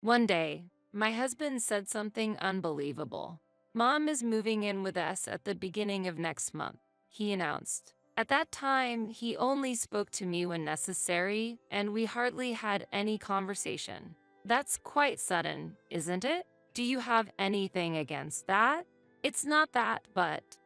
One day, my husband said something unbelievable. Mom is moving in with us at the beginning of next month, he announced. At that time, he only spoke to me when necessary, and we hardly had any conversation. That's quite sudden, isn't it? Do you have anything against that? It's not that, but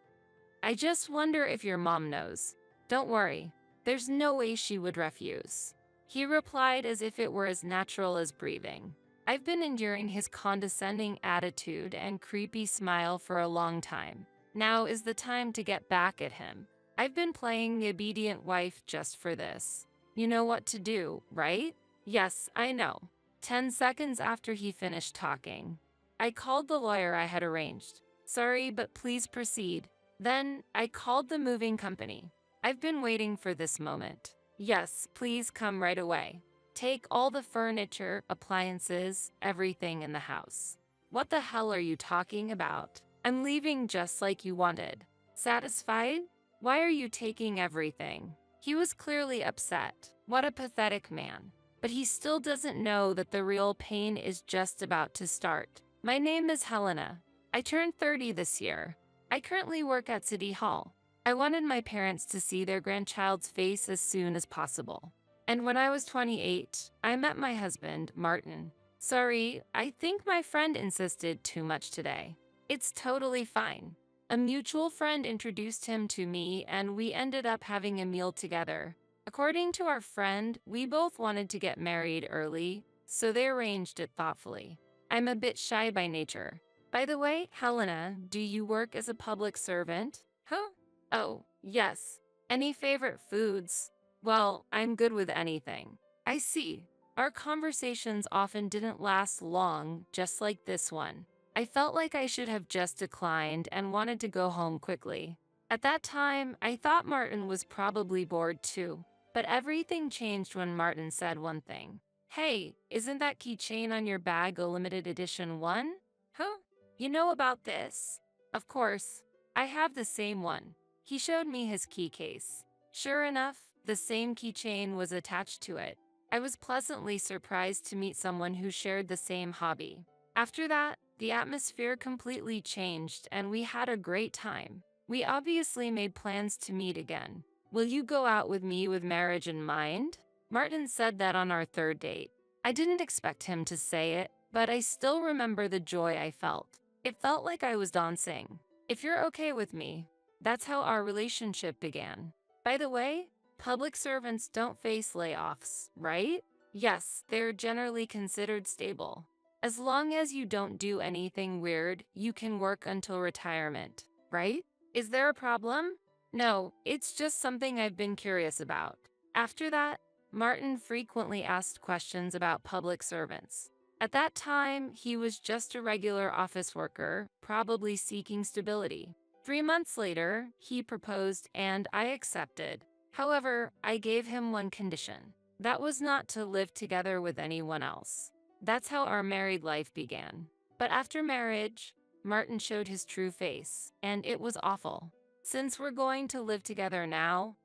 I just wonder if your mom knows. Don't worry, there's no way she would refuse. He replied as if it were as natural as breathing. I've been enduring his condescending attitude and creepy smile for a long time. Now is the time to get back at him. I've been playing the obedient wife just for this. You know what to do, right? Yes, I know. 10 seconds after he finished talking, I called the lawyer I had arranged. Sorry, but please proceed. Then I called the moving company. I've been waiting for this moment. Yes, please come right away. Take all the furniture, appliances, everything in the house. What the hell are you talking about? I'm leaving just like you wanted. Satisfied? Why are you taking everything? He was clearly upset. What a pathetic man. But he still doesn't know that the real pain is just about to start. My name is Helena. I turned 30 this year. I currently work at City Hall. I wanted my parents to see their grandchild's face as soon as possible. And when I was 28, I met my husband, Martin. Sorry, I think my friend insisted too much today. It's totally fine. A mutual friend introduced him to me and we ended up having a meal together. According to our friend, we both wanted to get married early, so they arranged it thoughtfully. I'm a bit shy by nature. By the way, Helena, do you work as a public servant? Huh? Oh, yes. Any favorite foods? Well, I'm good with anything. I see. Our conversations often didn't last long, just like this one. I felt like I should have just declined and wanted to go home quickly. At that time, I thought Martin was probably bored too. But everything changed when Martin said one thing. Hey, isn't that keychain on your bag a limited edition one? Huh? You know about this? Of course. I have the same one. He showed me his key case. Sure enough, the same keychain was attached to it. I was pleasantly surprised to meet someone who shared the same hobby. After that, the atmosphere completely changed and we had a great time. We obviously made plans to meet again. Will you go out with me with marriage in mind? Martin said that on our third date. I didn't expect him to say it, but I still remember the joy I felt. It felt like I was dancing. If you're okay with me, that's how our relationship began. By the way, public servants don't face layoffs, right? Yes, they're generally considered stable. As long as you don't do anything weird, you can work until retirement, right? Is there a problem? No, it's just something I've been curious about. After that, Martin frequently asked questions about public servants. At that time, he was just a regular office worker, probably seeking stability. 3 months later, he proposed and I accepted. However, I gave him one condition. That was not to live together with anyone else. That's how our married life began. But after marriage, Martin showed his true face, and it was awful. Since we're going to live together now,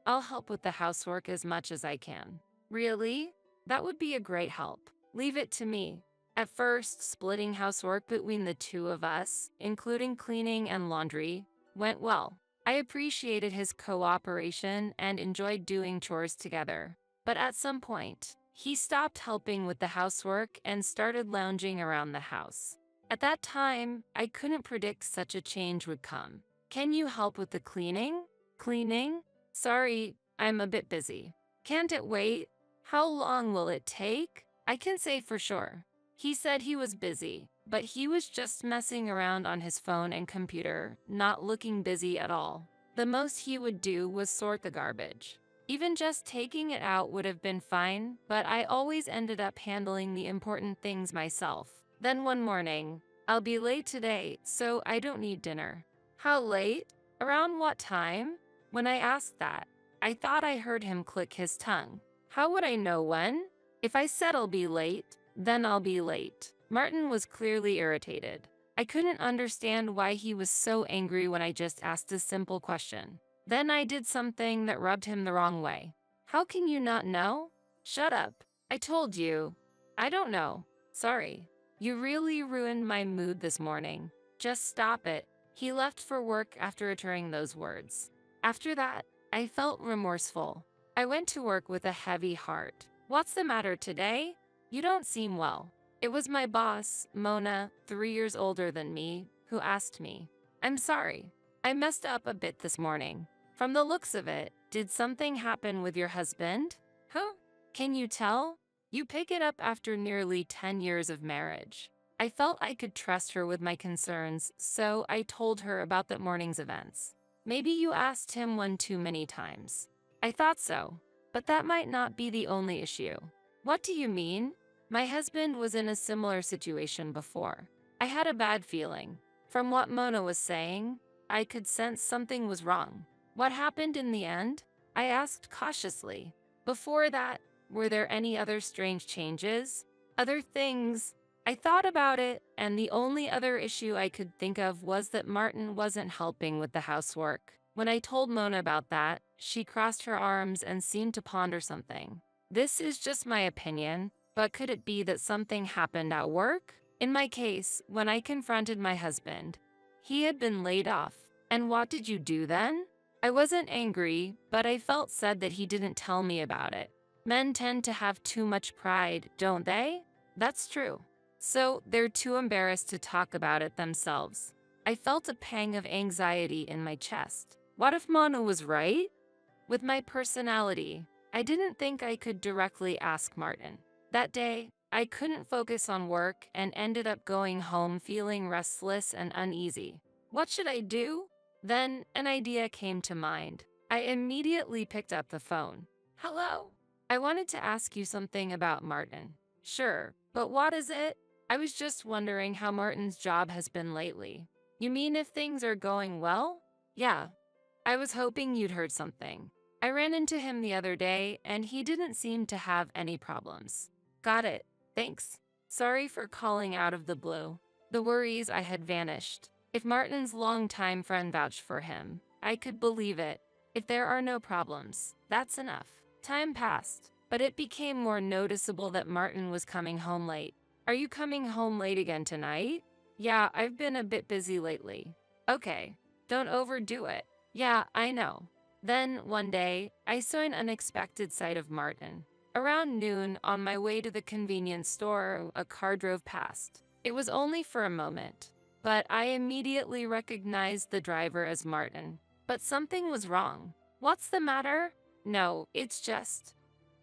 I'll help with the housework as much as I can. Really? That would be a great help. Leave it to me. At first, splitting housework between the two of us, including cleaning and laundry, went well. I appreciated his cooperation and enjoyed doing chores together. But at some point, he stopped helping with the housework and started lounging around the house. At that time, I couldn't predict such a change would come. Can you help with the cleaning? Cleaning? Sorry, I'm a bit busy. Can't it wait? How long will it take? I can say for sure. He said he was busy, but he was just messing around on his phone and computer, not looking busy at all. The most he would do was sort the garbage. Even just taking it out would have been fine, but I always ended up handling the important things myself. Then one morning, I'll be late today, so I don't need dinner. How late? Around what time? When I asked that, I thought I heard him click his tongue. How would I know when? If I said I'll be late, then I'll be late. Martin was clearly irritated. I couldn't understand why he was so angry when I just asked a simple question. Then I did something that rubbed him the wrong way. How can you not know? Shut up. I told you. I don't know. Sorry. You really ruined my mood this morning. Just stop it. He left for work after uttering those words. After that, I felt remorseful. I went to work with a heavy heart. What's the matter today? You don't seem well. It was my boss, Mona, 3 years older than me, who asked me. I'm sorry. I messed up a bit this morning. From the looks of it, did something happen with your husband? Huh? Can you tell? You pick it up after nearly 10 years of marriage. I felt I could trust her with my concerns, so I told her about that morning's events. Maybe you asked him one too many times. I thought so, but that might not be the only issue. What do you mean? My husband was in a similar situation before. I had a bad feeling. From what Mona was saying, I could sense something was wrong. What happened in the end? I asked cautiously. Before that, were there any other strange changes? Other things? I thought about it, and the only other issue I could think of was that Martin wasn't helping with the housework. When I told Mona about that, she crossed her arms and seemed to ponder something. This is just my opinion, but could it be that something happened at work? In my case, when I confronted my husband, he had been laid off. And what did you do then? I wasn't angry, but I felt sad that he didn't tell me about it. Men tend to have too much pride, don't they? That's true. So they're too embarrassed to talk about it themselves. I felt a pang of anxiety in my chest. What if Mona was right? With my personality, I didn't think I could directly ask Martin. That day, I couldn't focus on work and ended up going home feeling restless and uneasy. What should I do? Then an idea came to mind. I immediately picked up the phone. Hello. I wanted to ask you something about Martin. Sure, but what is it? I was just wondering how Martin's job has been lately. You mean if things are going well? Yeah. I was hoping you'd heard something. I ran into him the other day, and he didn't seem to have any problems. Got it. Thanks. Sorry for calling out of the blue. The worries I had vanished. If Martin's longtime friend vouched for him, I could believe it. If there are no problems, that's enough. Time passed, but it became more noticeable that Martin was coming home late. Are you coming home late again tonight? Yeah, I've been a bit busy lately. Okay, don't overdo it. Yeah, I know. Then, one day, I saw an unexpected sight of Martin. Around noon, on my way to the convenience store, a car drove past. It was only for a moment, but I immediately recognized the driver as Martin. But something was wrong. What's the matter? No, it's just...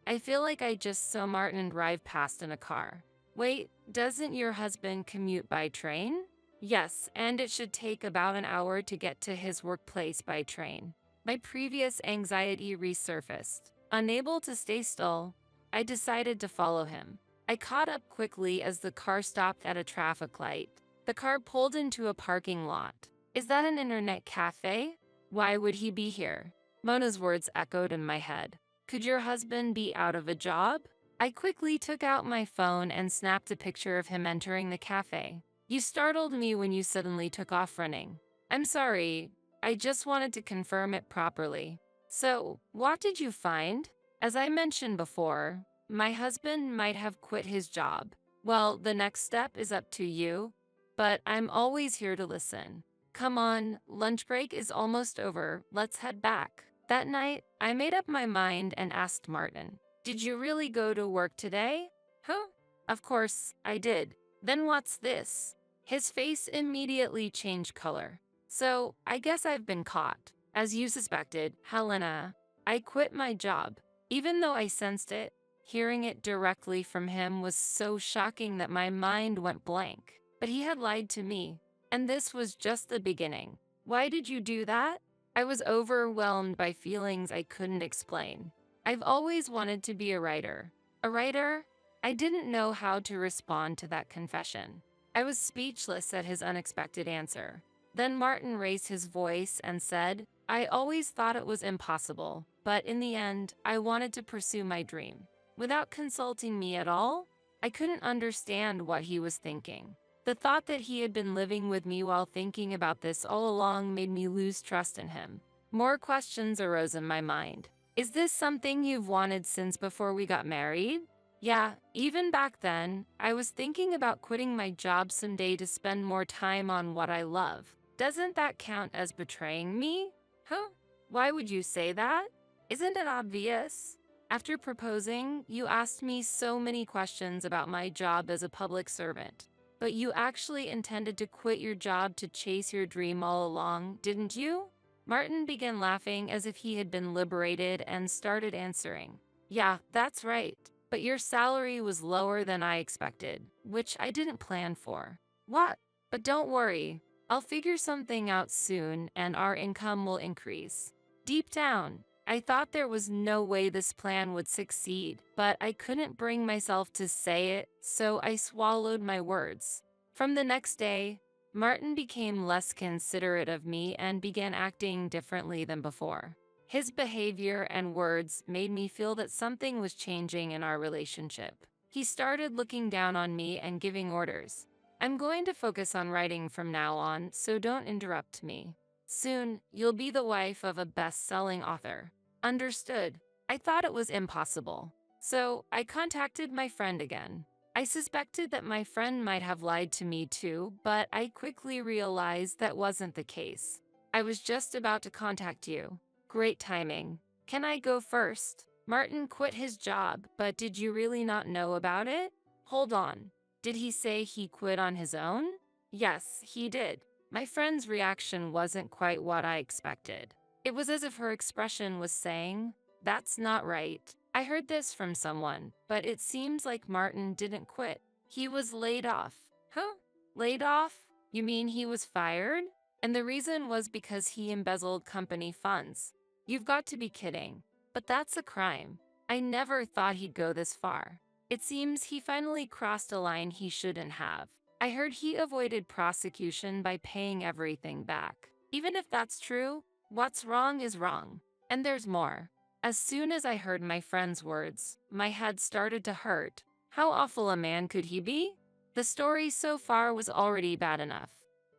I feel like I just saw Martin drive past in a car. Wait, doesn't your husband commute by train? Yes, and it should take about an hour to get to his workplace by train. My previous anxiety resurfaced. Unable to stay still, I decided to follow him. I caught up quickly as the car stopped at a traffic light. The car pulled into a parking lot. Is that an internet cafe? Why would he be here? Mona's words echoed in my head. Could your husband be out of a job? I quickly took out my phone and snapped a picture of him entering the cafe. You startled me when you suddenly took off running. I'm sorry, I just wanted to confirm it properly. So, what did you find? As I mentioned before, my husband might have quit his job. Well, the next step is up to you, but I'm always here to listen. Come on, lunch break is almost over, let's head back. That night, I made up my mind and asked Martin, did you really go to work today? Huh? Of course, I did. Then what's this? His face immediately changed color. So, I guess I've been caught. As you suspected, Helena, I quit my job. Even though I sensed it, hearing it directly from him was so shocking that my mind went blank. But he had lied to me, and this was just the beginning. Why did you do that? I was overwhelmed by feelings I couldn't explain. I've always wanted to be a writer. A writer? I didn't know how to respond to that confession. I was speechless at his unexpected answer. Then Martin raised his voice and said, I always thought it was impossible, but in the end, I wanted to pursue my dream. Without consulting me at all, I couldn't understand what he was thinking. The thought that he had been living with me while thinking about this all along made me lose trust in him. More questions arose in my mind. Is this something you've wanted since before we got married? Yeah, even back then, I was thinking about quitting my job someday to spend more time on what I love. Doesn't that count as betraying me? Huh? Why would you say that? Isn't it obvious? After proposing, you asked me so many questions about my job as a public servant. But you actually intended to quit your job to chase your dream all along, didn't you? Martin began laughing as if he had been liberated and started answering. Yeah, that's right. But your salary was lower than I expected, which I didn't plan for. What? But don't worry, I'll figure something out soon and our income will increase. Deep down, I thought there was no way this plan would succeed, but I couldn't bring myself to say it, so I swallowed my words. From the next day, Martin became less considerate of me and began acting differently than before. His behavior and words made me feel that something was changing in our relationship. He started looking down on me and giving orders. I'm going to focus on writing from now on, so don't interrupt me. Soon, you'll be the wife of a best-selling author. Understood. I thought it was impossible. So, I contacted my friend again. I suspected that my friend might have lied to me too, but I quickly realized that wasn't the case. I was just about to contact you. Great timing. Can I go first? Martin quit his job, but did you really not know about it? Hold on. Did he say he quit on his own? Yes, he did. My friend's reaction wasn't quite what I expected. It was as if her expression was saying, "That's not right. I heard this from someone, but it seems like Martin didn't quit. He was laid off." Huh? Laid off? You mean he was fired? And the reason was because he embezzled company funds. You've got to be kidding. But that's a crime. I never thought he'd go this far. It seems he finally crossed a line he shouldn't have. I heard he avoided prosecution by paying everything back. Even if that's true, what's wrong is wrong. And there's more. As soon as I heard my friend's words, my head started to hurt. How awful a man could he be? The story so far was already bad enough.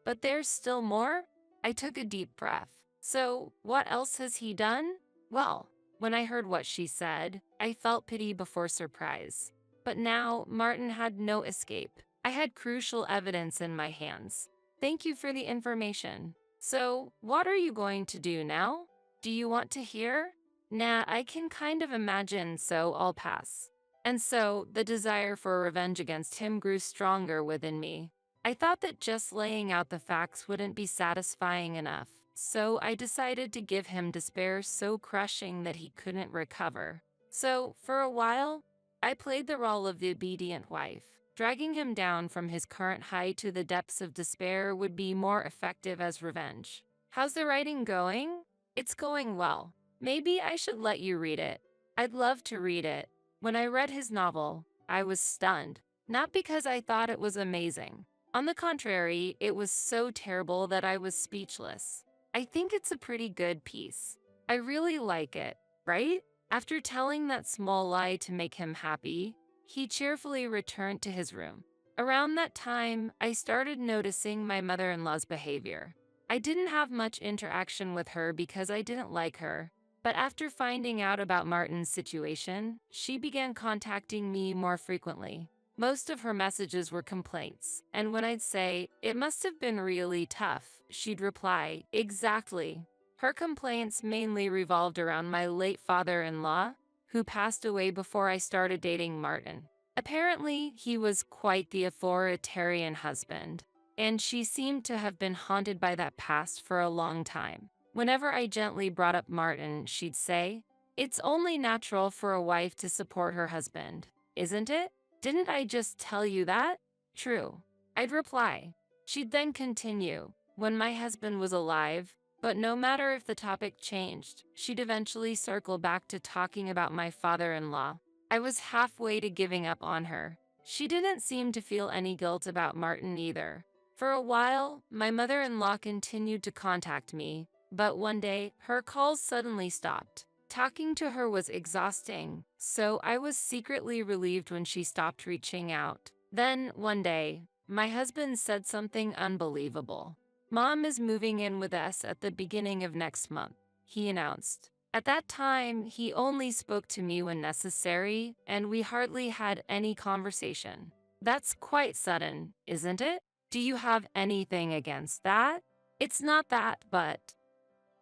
But there's still more? I took a deep breath. So, what else has he done? Well, when I heard what she said, I felt pity before surprise. But now, Martin had no escape. I had crucial evidence in my hands. Thank you for the information. So, what are you going to do now? Do you want to hear? Nah, I can kind of imagine, so I'll pass. And so, the desire for revenge against him grew stronger within me. I thought that just laying out the facts wouldn't be satisfying enough, so I decided to give him despair so crushing that he couldn't recover. So, for a while, I played the role of the obedient wife. Dragging him down from his current height to the depths of despair would be more effective as revenge. How's the writing going? It's going well. Maybe I should let you read it. I'd love to read it. When I read his novel, I was stunned. Not because I thought it was amazing. On the contrary, it was so terrible that I was speechless. I think it's a pretty good piece. I really like it, right? After telling that small lie to make him happy, he cheerfully returned to his room. Around that time, I started noticing my mother-in-law's behavior. I didn't have much interaction with her because I didn't like her. But after finding out about Martin's situation, she began contacting me more frequently. Most of her messages were complaints, and when I'd say, "It must have been really tough," she'd reply, "Exactly." Her complaints mainly revolved around my late father-in-law, who passed away before I started dating Martin. Apparently, he was quite the authoritarian husband, and she seemed to have been haunted by that past for a long time. Whenever I gently brought up Martin, she'd say, "It's only natural for a wife to support her husband, isn't it? Didn't I just tell you that?" "True." I'd reply. She'd then continue, "When my husband was alive," but no matter if the topic changed, she'd eventually circle back to talking about my father-in-law. I was halfway to giving up on her. She didn't seem to feel any guilt about Martin either. For a while, my mother-in-law continued to contact me, but one day, her calls suddenly stopped. Talking to her was exhausting, so I was secretly relieved when she stopped reaching out. Then, one day, my husband said something unbelievable. "Mom is moving in with us at the beginning of next month," he announced. At that time, he only spoke to me when necessary, and we hardly had any conversation. That's quite sudden, isn't it? Do you have anything against that? It's not that, but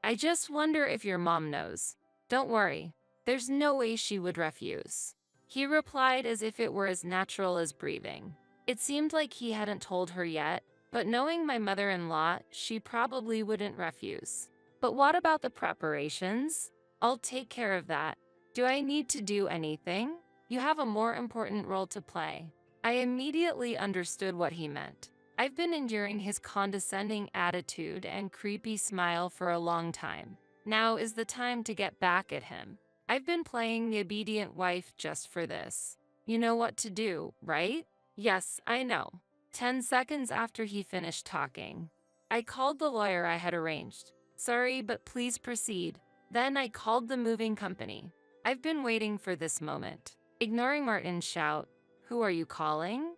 I just wonder if your mom knows. Don't worry, there's no way she would refuse. He replied as if it were as natural as breathing. It seemed like he hadn't told her yet, but knowing my mother-in-law, she probably wouldn't refuse. But what about the preparations? I'll take care of that. Do I need to do anything? You have a more important role to play. I immediately understood what he meant. I've been enduring his condescending attitude and creepy smile for a long time. Now is the time to get back at him. I've been playing the obedient wife just for this. You know what to do, right? Yes, I know. 10 seconds after he finished talking, I called the lawyer I had arranged. Sorry, but please proceed. Then I called the moving company. I've been waiting for this moment. Ignoring Martin's shout, "Who are you calling?"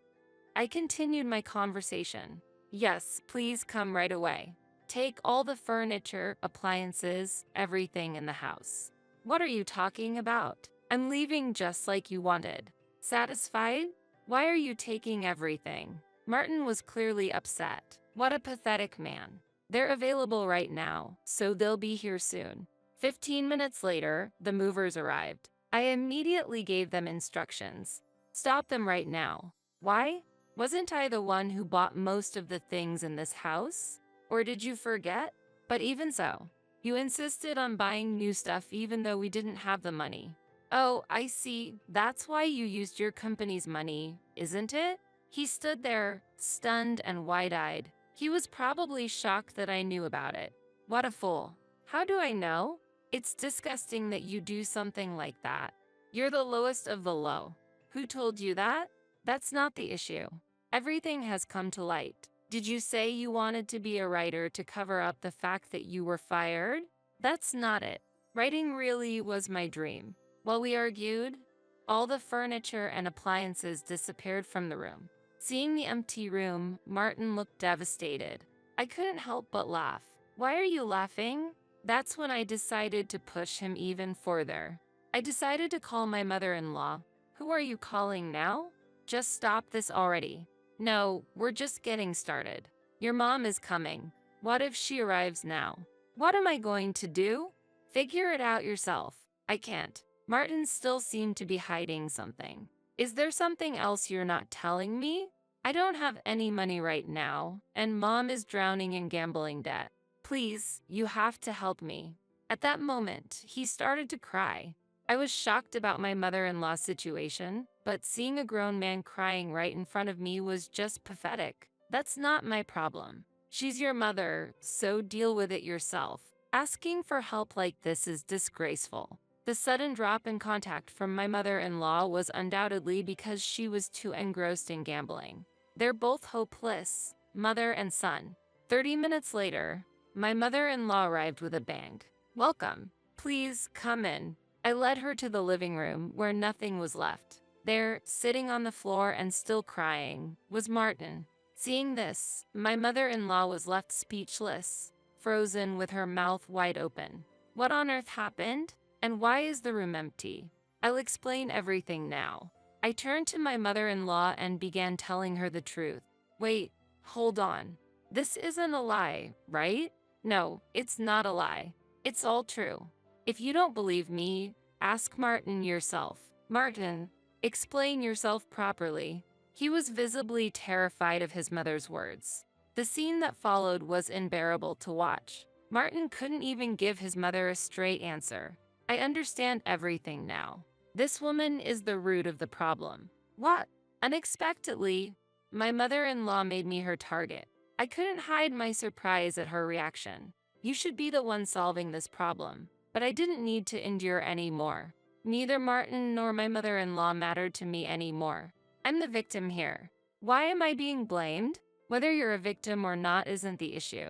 I continued my conversation. Yes, please come right away. Take all the furniture, appliances, everything in the house. What are you talking about? I'm leaving just like you wanted. Satisfied? Why are you taking everything? Martin was clearly upset. What a pathetic man. They're available right now, so they'll be here soon. 15 minutes later, the movers arrived. I immediately gave them instructions. Stop them right now. Why? Wasn't I the one who bought most of the things in this house? Or did you forget? But even so, you insisted on buying new stuff even though we didn't have the money. Oh, I see. That's why you used your company's money, isn't it? He stood there, stunned and wide-eyed. He was probably shocked that I knew about it. What a fool. How do I know? It's disgusting that you do something like that. You're the lowest of the low. Who told you that? That's not the issue. Everything has come to light. Did you say you wanted to be a writer to cover up the fact that you were fired? That's not it. Writing really was my dream. While we argued, all the furniture and appliances disappeared from the room. Seeing the empty room, Martin looked devastated. I couldn't help but laugh. Why are you laughing? That's when I decided to push him even further. I decided to call my mother-in-law. Who are you calling now? Just stop this already. No, we're just getting started. Your mom is coming. What if she arrives now? What am I going to do? Figure it out yourself. I can't. Martin still seemed to be hiding something. Is there something else you're not telling me? I don't have any money right now, and Mom is drowning in gambling debt. Please, you have to help me. At that moment, he started to cry. I was shocked about my mother-in-law's situation, but seeing a grown man crying right in front of me was just pathetic. That's not my problem. She's your mother, so deal with it yourself. Asking for help like this is disgraceful. The sudden drop in contact from my mother-in-law was undoubtedly because she was too engrossed in gambling. They're both hopeless, mother and son. 30 minutes later, my mother-in-law arrived with a bang. Welcome. Please come in. I led her to the living room where nothing was left. There, sitting on the floor and still crying, was Martin. Seeing this, my mother-in-law was left speechless, frozen with her mouth wide open. What on earth happened? And why is the room empty? I'll explain everything now. I turned to my mother-in-law and began telling her the truth. Wait, hold on. This isn't a lie, right? No, it's not a lie. It's all true. If you don't believe me, ask Martin yourself. Martin, explain yourself properly. He was visibly terrified of his mother's words. The scene that followed was unbearable to watch. Martin couldn't even give his mother a straight answer. I understand everything now. This woman is the root of the problem. What? Unexpectedly, my mother-in-law made me her target. I couldn't hide my surprise at her reaction. You should be the one solving this problem. But I didn't need to endure any more. Neither Martin nor my mother-in-law mattered to me anymore. I'm the victim here. Why am I being blamed? Whether you're a victim or not isn't the issue.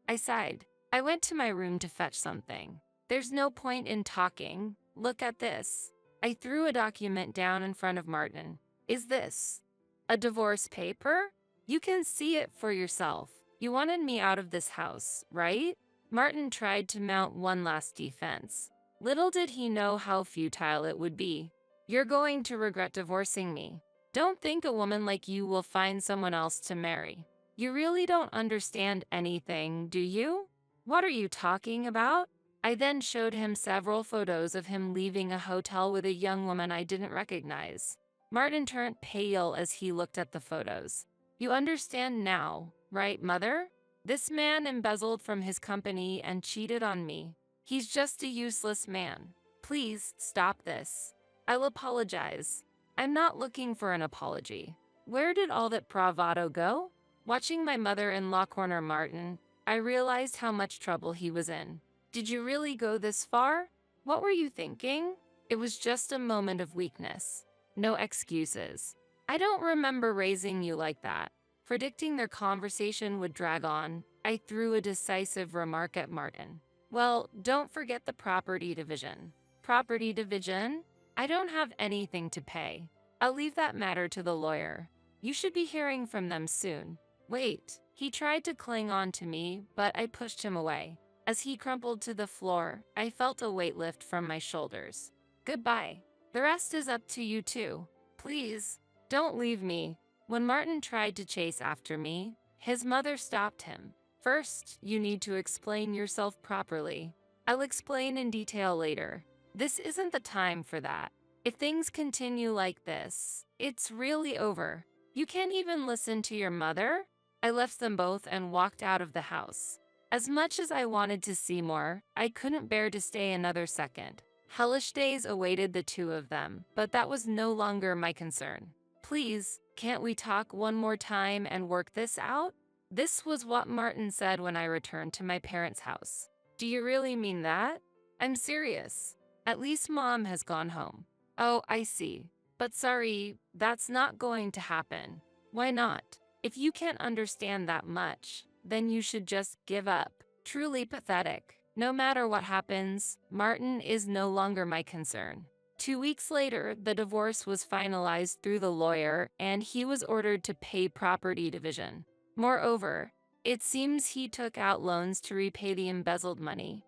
I sighed. I went to my room to fetch something. There's no point in talking. Look at this. I threw a document down in front of Martin. Is this a divorce paper? You can see it for yourself. You wanted me out of this house, right? Martin tried to mount one last defense. Little did he know how futile it would be. You're going to regret divorcing me. Don't think a woman like you will find someone else to marry. You really don't understand anything, do you? What are you talking about? I then showed him several photos of him leaving a hotel with a young woman I didn't recognize. Martin turned pale as he looked at the photos. You understand now, right, Mother? This man embezzled from his company and cheated on me. He's just a useless man. Please stop this. I'll apologize. I'm not looking for an apology. Where did all that bravado go? Watching my mother-in-law corner Martin, I realized how much trouble he was in. Did you really go this far? What were you thinking? It was just a moment of weakness. No excuses. I don't remember raising you like that. Predicting their conversation would drag on, I threw a decisive remark at Martin. Well, don't forget the property division. Property division? I don't have anything to pay. I'll leave that matter to the lawyer. You should be hearing from them soon. Wait, he tried to cling on to me, but I pushed him away. As he crumpled to the floor, I felt a weight lift from my shoulders. Goodbye. The rest is up to you too. Please, don't leave me. When Martin tried to chase after me, his mother stopped him. First, you need to explain yourself properly. I'll explain in detail later. This isn't the time for that. If things continue like this, it's really over. You can't even listen to your mother? I left them both and walked out of the house. As much as I wanted to see more, I couldn't bear to stay another second. Hellish days awaited the two of them, but that was no longer my concern. Please, can't we talk one more time and work this out? This was what Martin said when I returned to my parents' house. Do you really mean that? I'm serious. At least Mom has gone home. Oh, I see. But sorry, that's not going to happen. Why not? If you can't understand that much, then you should just give up. Truly pathetic. No matter what happens, Martin is no longer my concern. 2 weeks later, the divorce was finalized through the lawyer and he was ordered to pay property division. Moreover, it seems he took out loans to repay the embezzled money.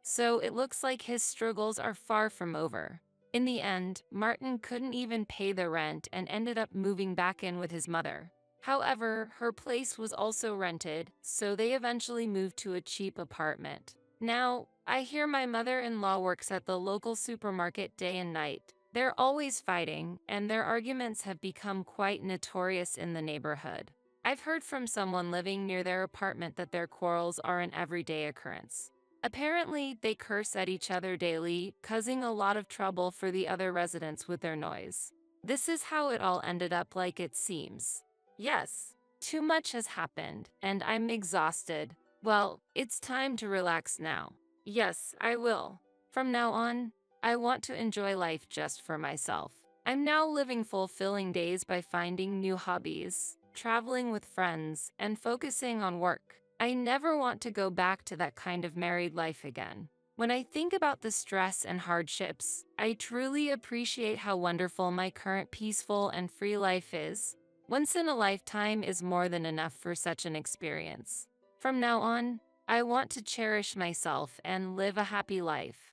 So it looks like his struggles are far from over. In the end, Martin couldn't even pay the rent and ended up moving back in with his mother. However, her place was also rented, so they eventually moved to a cheap apartment. Now, I hear my mother-in-law works at the local supermarket day and night. They're always fighting, and their arguments have become quite notorious in the neighborhood. I've heard from someone living near their apartment that their quarrels are an everyday occurrence. Apparently, they curse at each other daily, causing a lot of trouble for the other residents with their noise. This is how it all ended up like it seems. Yes, too much has happened, and I'm exhausted. Well, it's time to relax now. Yes, I will. From now on, I want to enjoy life just for myself. I'm now living fulfilling days by finding new hobbies, traveling with friends, and focusing on work. I never want to go back to that kind of married life again. When I think about the stress and hardships, I truly appreciate how wonderful my current peaceful and free life is. Once in a lifetime is more than enough for such an experience. From now on, I want to cherish myself and live a happy life.